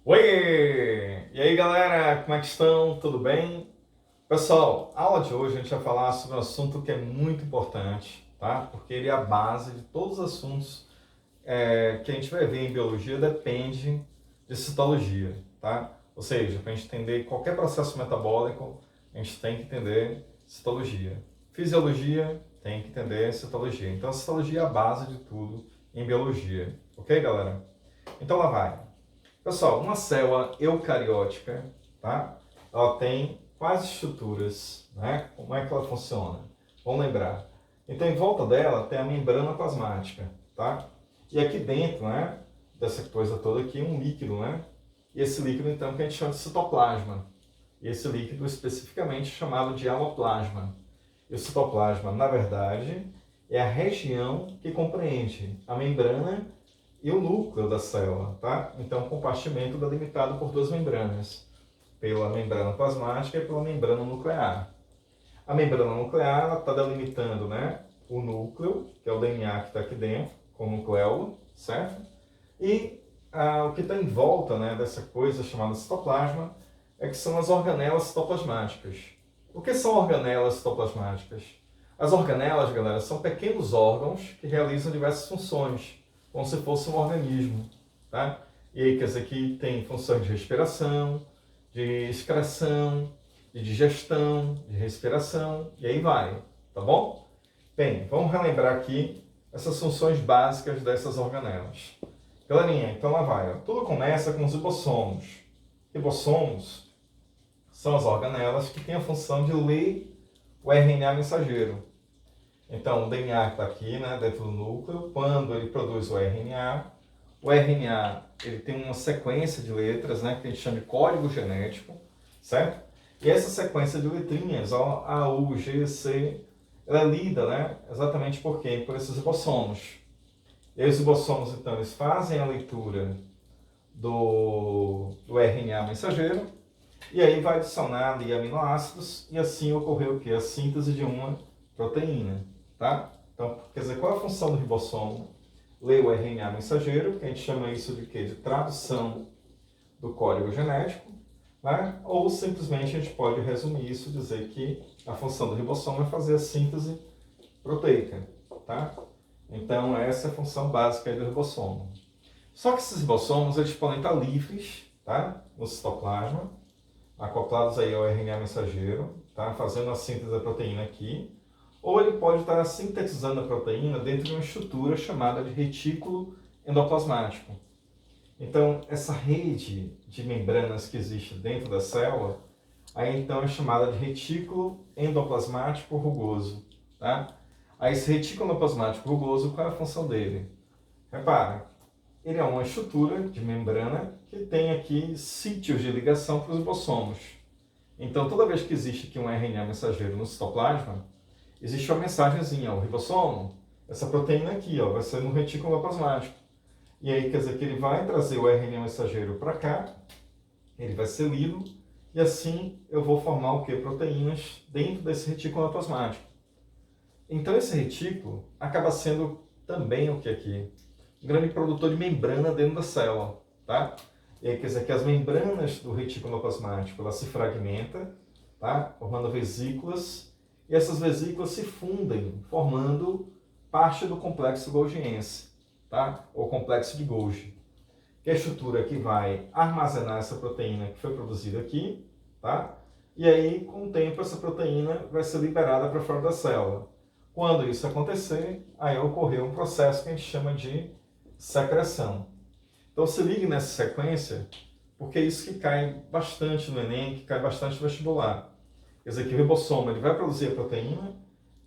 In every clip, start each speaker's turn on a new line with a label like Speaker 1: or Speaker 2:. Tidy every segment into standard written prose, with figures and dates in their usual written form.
Speaker 1: Oi! E aí galera, como é que estão? Tudo bem? Pessoal, a aula de hoje a gente vai falar sobre um assunto que é muito importante, tá? Porque ele é a base de todos os assuntos que a gente vai ver em biologia, depende de citologia, tá? Ou seja, para a gente entender qualquer processo metabólico, a gente tem que entender citologia. Fisiologia, tem que entender citologia. Então a citologia é a base de tudo em biologia, ok galera? Então lá vai. Pessoal, uma célula eucariótica, tá? Ela tem quais estruturas, né? Como é que ela funciona? Vamos lembrar. Então, em volta dela tem a membrana plasmática, tá? E aqui dentro, né, dessa coisa toda aqui, um líquido, né? E esse líquido, então, que a gente chama de citoplasma. E esse líquido, especificamente, é chamado de aloplasma. E o citoplasma, na verdade, é a região que compreende a membrana e o núcleo da célula, tá? Então, o compartimento é delimitado por duas membranas, pela membrana plasmática e pela membrana nuclear. A membrana nuclear está delimitando, né, o núcleo, que é o DNA que está aqui dentro, com o nucleolo, certo? E o que está em volta, né, dessa coisa chamada citoplasma é que são as organelas citoplasmáticas. O que são organelas citoplasmáticas? As organelas, galera, são pequenos órgãos que realizam diversas funções, como se fosse um organismo, tá? E aí quer dizer que tem funções de respiração, de excreção, de digestão, de respiração, e aí vai, tá bom? Bem, vamos relembrar aqui essas funções básicas dessas organelas. Galerinha, então lá vai. Ó. Tudo começa com os ribossomos. Ribossomos são as organelas que têm a função de ler o RNA mensageiro. Então, o DNA está aqui, né, dentro do núcleo. Quando ele produz o RNA ele tem uma sequência de letras, né, que a gente chama de código genético, certo? E essa sequência de letrinhas, ó, A, U, G, C, ela é lida, né, exatamente por quê? Por esses ribossomos. E os ribossomos, então, eles fazem a leitura do RNA mensageiro e aí vai adicionar ali aminoácidos e assim ocorreu o quê? A síntese de uma proteína, tá? Então, quer dizer, qual é a função do ribossomo? Ler o RNA mensageiro, que a gente chama isso de quê? De tradução do código genético, né? Ou simplesmente a gente pode resumir isso e dizer que a função do ribossomo é fazer a síntese proteica, tá? Então, essa é a função básica do ribossomo. Só que esses ribossomos, eles podem estar livres, tá? No citoplasma, acoplados aí ao RNA mensageiro, tá? Fazendo a síntese da proteína aqui, ou ele pode estar sintetizando a proteína dentro de uma estrutura chamada de retículo endoplasmático. Então, essa rede de membranas que existe dentro da célula, aí então é chamada de retículo endoplasmático rugoso, tá? Aí esse retículo endoplasmático rugoso, qual é a função dele? Repara, ele é uma estrutura de membrana que tem aqui sítios de ligação para os ribossomos. Então, toda vez que existe aqui um RNA mensageiro no citoplasma, existe uma mensagenzinha, o ribossomo, essa proteína aqui, ó, vai ser no retículo endoplasmático. E aí quer dizer que ele vai trazer o RNA mensageiro para cá, ele vai ser lido, e assim eu vou formar o que? Proteínas dentro desse retículo endoplasmático. Então esse retículo acaba sendo também o que aqui? Um grande produtor de membrana dentro da célula, tá? E aí quer dizer que as membranas do retículo endoplasmático, ela se fragmenta, tá? Formando vesículas, e essas vesículas se fundem, formando parte do complexo golgiense, tá? Ou complexo de Golgi, que é a estrutura que vai armazenar essa proteína que foi produzida aqui, tá? E aí, com o tempo, essa proteína vai ser liberada para fora da célula. Quando isso acontecer, aí ocorreu um processo que a gente chama de secreção. Então, se ligue nessa sequência, porque é isso que cai bastante no Enem, que cai bastante no vestibular. Quer dizer, que o ribossomo ele vai produzir a proteína,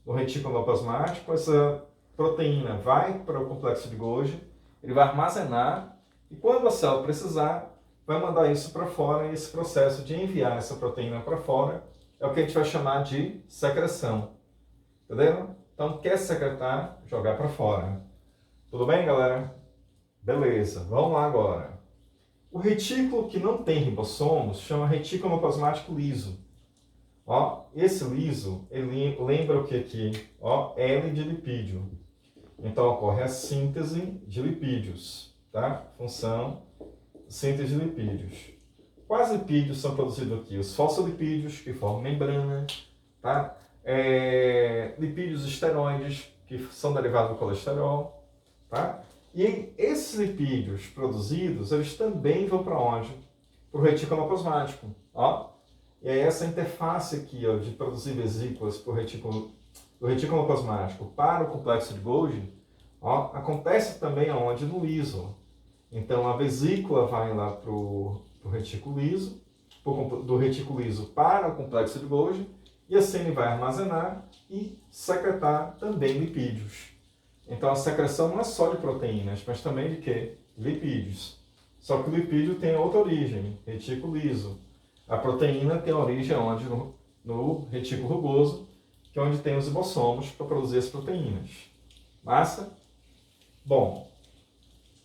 Speaker 1: no retículo endoplasmático, essa proteína vai para o complexo de Golgi, ele vai armazenar, e quando a célula precisar, vai mandar isso para fora, e esse processo de enviar essa proteína para fora é o que a gente vai chamar de secreção. Entendeu? Então, quer secretar, jogar para fora. Tudo bem, galera? Beleza, vamos lá agora. O retículo que não tem ribossomos chama retículo endoplasmático liso. Ó, esse liso, ele lembra o que aqui? Ó, L de lipídio. Então, ocorre a síntese de lipídios, tá? Função síntese de lipídios. Quais lipídios são produzidos aqui? Os fosfolipídios, que formam membrana, tá? Lipídios esteroides, que são derivados do colesterol, tá? E esses lipídios produzidos, eles também vão para onde? Para o retículo plasmático, ó. E aí essa interface aqui, ó, de produzir vesículas do retículo plasmático para o complexo de Golgi, ó, acontece também aonde? No liso. Então a vesícula vai lá para o retículo liso, do retículo liso para o complexo de Golgi, e assim ele vai armazenar e secretar também lipídios. Então a secreção não é só de proteínas, mas também de quê? Lipídios. Só que o lipídio tem outra origem, retículo liso. A proteína tem origem onde? No retículo rugoso, que é onde tem os ribossomos para produzir as proteínas. Massa? Bom,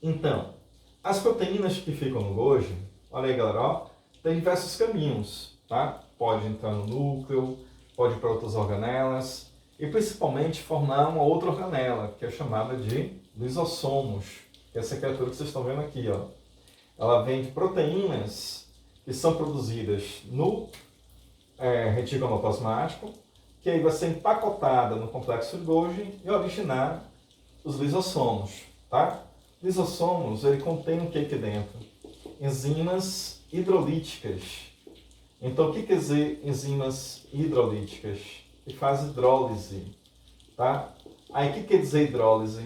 Speaker 1: então, as proteínas que ficam no Golgi, olha aí galera, ó, tem diversos caminhos, tá? Pode entrar no núcleo, pode ir para outras organelas, e principalmente formar uma outra organela, que é chamada de lisossomos, que é essa criatura que vocês estão vendo aqui, ó. Ela vem de proteínas que são produzidas no retículo plasmático, que aí vai ser empacotada no complexo de Golgi e originar os lisossomos, tá? Lisossomos, ele contém o que aqui dentro? Enzimas hidrolíticas. Então, o que quer dizer enzimas hidrolíticas? Que faz hidrólise, tá? Aí, o que quer dizer hidrólise?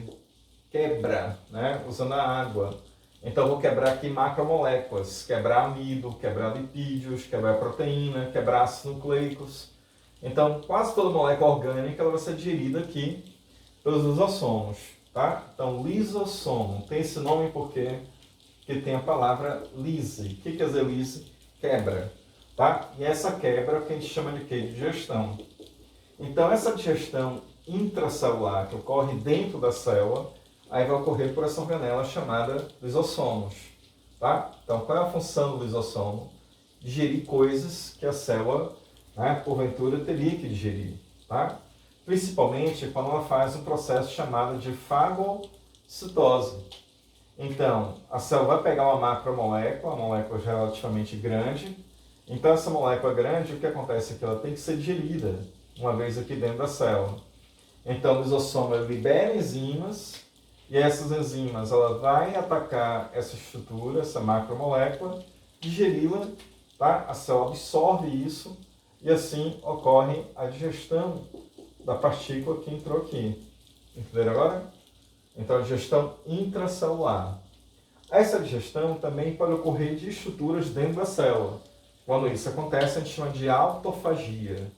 Speaker 1: Quebra, né? Usando a água. Então, eu vou quebrar aqui macromoléculas, quebrar amido, quebrar lipídios, quebrar proteína, quebrar ácidos nucleicos. Então, quase toda molécula orgânica ela vai ser digerida aqui pelos lisossomos, tá? Então, lisossomo tem esse nome porque tem a palavra lise. O que quer dizer lise? Quebra, tá? E essa quebra é o que a gente chama de quê? De digestão. Então, essa digestão intracelular que ocorre dentro da célula, aí vai ocorrer por essa organela chamada lisossomos, tá? Então, qual é a função do lisossomo? Digerir coisas que a célula, né, porventura, teria que digerir, tá? Principalmente quando ela faz um processo chamado de fagocitose. Então, a célula vai pegar uma macromolécula, uma molécula relativamente grande. Então, essa molécula grande, o que acontece é que ela tem que ser digerida, uma vez aqui dentro da célula. Então, o lisossomo libera enzimas, e essas enzimas ela vai atacar essa estrutura, essa macromolécula, digeri-la, tá? A célula absorve isso, e assim ocorre a digestão da partícula que entrou aqui. Entenderam agora? Então, a digestão intracelular. Essa digestão também pode ocorrer de estruturas dentro da célula. Quando isso acontece, a gente chama de autofagia.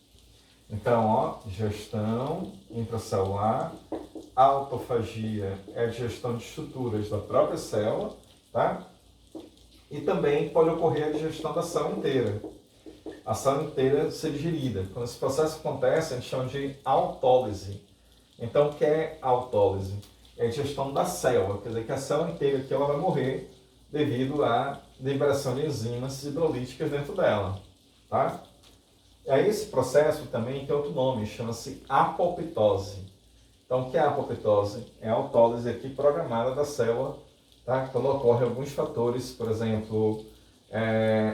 Speaker 1: Então, ó, digestão intracelular, autofagia é a digestão de estruturas da própria célula, tá? E também pode ocorrer a digestão da célula inteira. A célula inteira ser digerida. Quando esse processo acontece, a gente chama de autólise. Então, o que é autólise? É a digestão da célula, quer dizer que a célula inteira aqui ela vai morrer devido à liberação de enzimas hidrolíticas dentro dela, tá? E aí esse processo também tem outro nome, chama-se apoptose. Então, o que é a apoptose? É a autólise aqui programada da célula, tá? Quando ocorrem alguns fatores, por exemplo,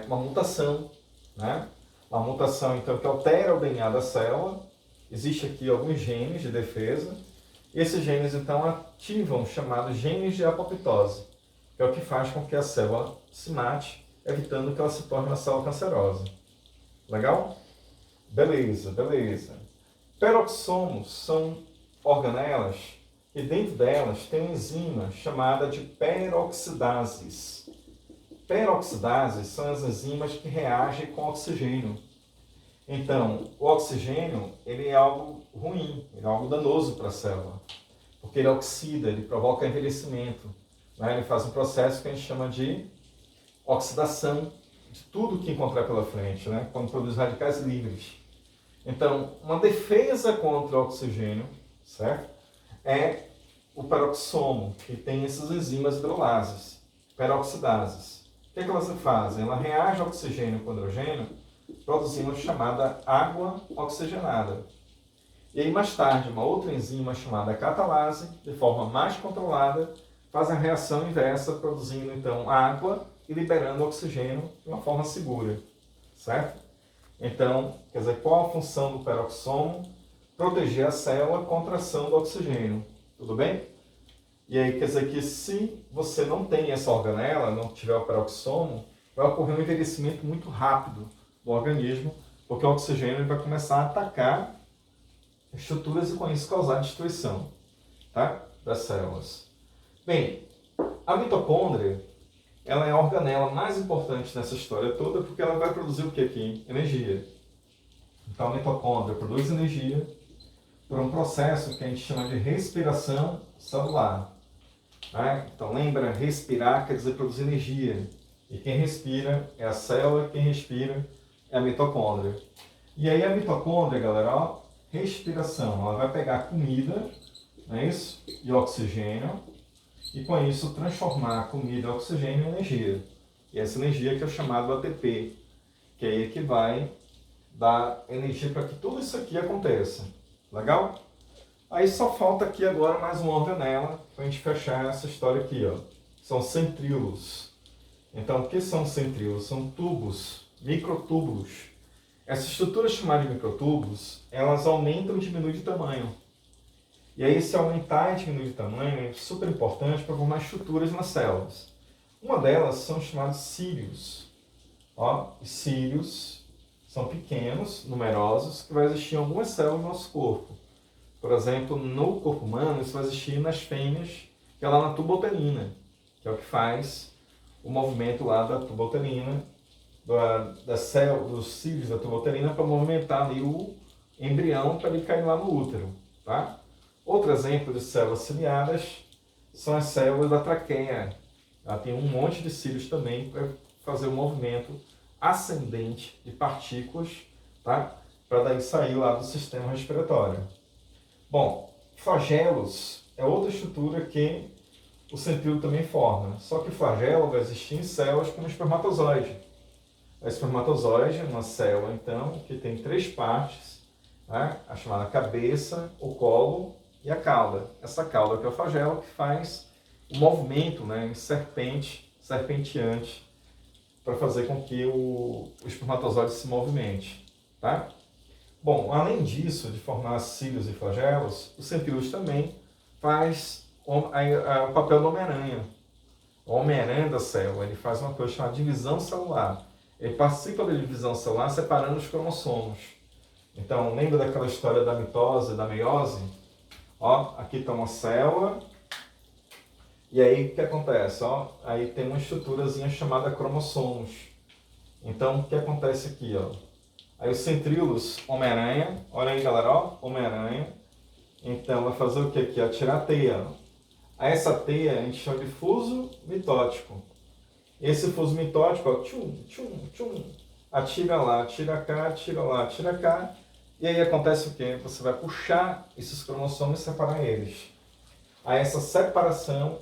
Speaker 1: uma mutação, né? Uma mutação, então, que altera o DNA da célula. Existe aqui alguns genes de defesa. E esses genes, então, ativam os chamados genes de apoptose, que é o que faz com que a célula se mate, evitando que ela se torne uma célula cancerosa. Legal? Beleza, beleza. Peroxomos são organelas e dentro delas tem uma enzima chamada de peroxidases. Peroxidases são as enzimas que reagem com oxigênio. Então, o oxigênio ele é algo ruim, ele é algo danoso para a célula, porque ele oxida, ele provoca envelhecimento, né? Ele faz um processo que a gente chama de oxidação de tudo que encontrar pela frente, né? Quando produz radicais livres. Então, uma defesa contra o oxigênio, certo? É o peroxomo, que tem essas enzimas hidrolases, peroxidases. O que elas fazem? Ela reage ao oxigênio com hidrogênio, produzindo a chamada água oxigenada. E aí, mais tarde, uma outra enzima chamada catalase, de forma mais controlada, faz a reação inversa, produzindo, então, água e liberando oxigênio de uma forma segura, certo? Então, quer dizer, qual a função do peroxissomo? Proteger a célula contra a ação do oxigênio, tudo bem? E aí, quer dizer que se você não tem essa organela, não tiver o peroxissomo, vai ocorrer um envelhecimento muito rápido do organismo, porque o oxigênio vai começar a atacar estruturas e com isso causar destruição, tá? Das células. Bem, a mitocôndria, ela é a organela mais importante nessa história toda porque ela vai produzir o que aqui? Energia. Então a mitocôndria produz energia por um processo que a gente chama de respiração celular. Né? Então lembra, respirar quer dizer produzir energia. E quem respira é a célula, quem respira é a mitocôndria. E aí a mitocôndria, galera, ó, respiração, ela vai pegar comida, não é isso? E oxigênio, e com isso transformar a comida e oxigênio em energia. E essa energia que é chamada ATP, que é aí que vai dar energia para que tudo isso aqui aconteça. Legal? Aí só falta aqui agora mais uma organela para a gente fechar essa história aqui, ó. São centríolos. Então, o que são centríolos? São tubos, microtúbulos. Essa estrutura chamada de microtúbulos, elas aumentam e diminuem de tamanho. E aí, se aumentar e diminuir de tamanho, é super importante para formar estruturas nas células. Uma delas são chamados cílios. Ó, os cílios são pequenos, numerosos, que vai existir em algumas células do nosso corpo. Por exemplo, no corpo humano, isso vai existir nas fêmeas, que é lá na tubotelina, que é o que faz o movimento lá da tubotelina, dos cílios da tubotelina, para movimentar ali o embrião para ele cair lá no útero. Tá? Outro exemplo de células ciliadas são as células da traqueia. Ela tem um monte de cílios também para fazer o movimento ascendente de partículas, tá? Para daí sair lá do sistema respiratório. Bom, flagelos é outra estrutura que o centríolo também forma. Só que o flagelo vai existir em células como o espermatozoide. O espermatozoide é uma célula, então, que tem 3 partes, né? A chamada cabeça, o colo e a cauda. Essa cauda que é o flagelo que faz o movimento, né, em serpenteante, para fazer com que o espermatozoide se movimente. Tá? Bom, além disso, de formar cílios e flagelos, o centríolo também faz o papel do Homem-Aranha. O Homem-Aranha da célula, ele faz uma coisa chamada divisão celular. Ele participa da divisão celular separando os cromossomos. Então, lembra daquela história da mitose e da meiose? Ó, aqui está uma célula. E aí, o que acontece? Ó, aí tem uma estruturazinha chamada cromossomos. Então, o que acontece aqui? Ó? Aí os centríolos, Homem-Aranha, olha aí galera, ó, Homem-Aranha. Então, vai fazer o que aqui? Ó, tirar a teia. Aí essa teia a gente chama de fuso mitótico. Esse fuso mitótico, ó, tchum, tchum, tchum, atira lá, atira cá, atira lá, atira cá. E aí acontece o quê? Você vai puxar esses cromossomos e separar eles. Aí essa separação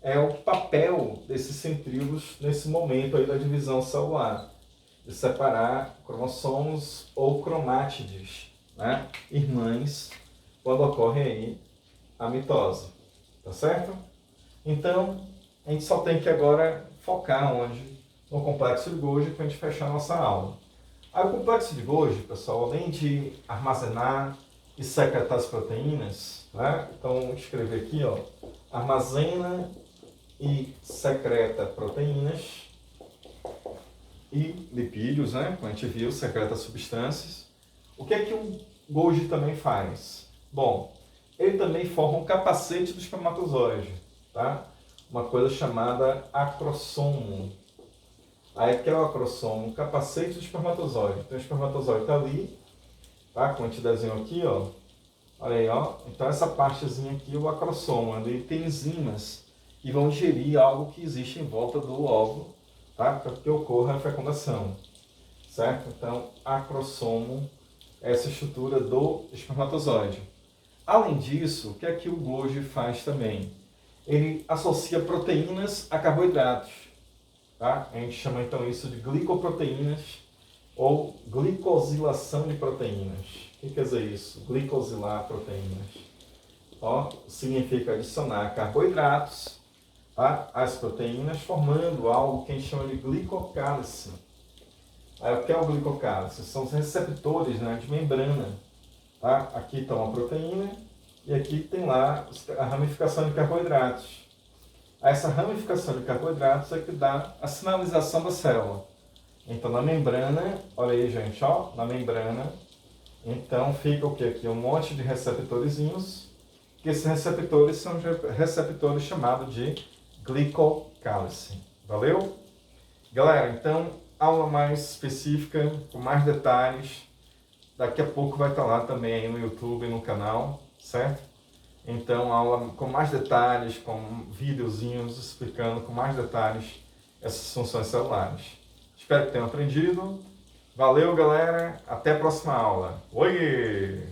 Speaker 1: é o papel desses centríolos nesse momento aí da divisão celular, de separar cromossomos ou cromátides, né? Irmãs, quando ocorre aí a mitose, tá certo? Então, a gente só tem que agora focar onde? No complexo de Golgi para a gente fechar a nossa aula. Aí o complexo de Golgi, pessoal, além de armazenar e secretar as proteínas, né? Então, vamos escrever aqui, ó, armazena e secreta proteínas e lipídios, né? Como a gente viu, secreta substâncias. O que é que o Golgi também faz? Bom, ele também forma um capacete do espermatozoide, tá? Uma coisa chamada acrossomo. Aí que é o acrossomo, um capacete do espermatozoide. Então o espermatozoide está ali, tá? Como a gente desenhou aqui, ó. Olha aí, ó. Então essa partezinha aqui, o acrossomo, ali tem enzimas que vão digerir algo que existe em volta do óvulo, tá? Para que ocorra a fecundação, certo? Então, acrossomo é essa estrutura do espermatozoide. Além disso, o que é que o Golgi faz também? Ele associa proteínas a carboidratos, tá? A gente chama então isso de glicoproteínas ou glicosilação de proteínas. O que quer dizer isso? Glicosilar proteínas. Ó, significa adicionar carboidratos tá? As proteínas formando algo que a gente chama de glicocálice. Aí, o que é o glicocálice? São os receptores, né, de membrana. Tá? Aqui está uma proteína e aqui tem lá a ramificação de carboidratos. Essa ramificação de carboidratos é que dá a sinalização da célula. Então, na membrana, olha aí, gente, ó, na membrana, então fica o que aqui? Um monte de receptorzinhos, que esses receptores são receptores chamados de glicocálice. Valeu? Galera, então, aula mais específica, com mais detalhes, daqui a pouco vai estar lá também aí no YouTube, no canal, certo? Então, aula com mais detalhes, com videozinhos explicando com mais detalhes essas funções celulares. Espero que tenham aprendido. Valeu, galera. Até a próxima aula. Oi!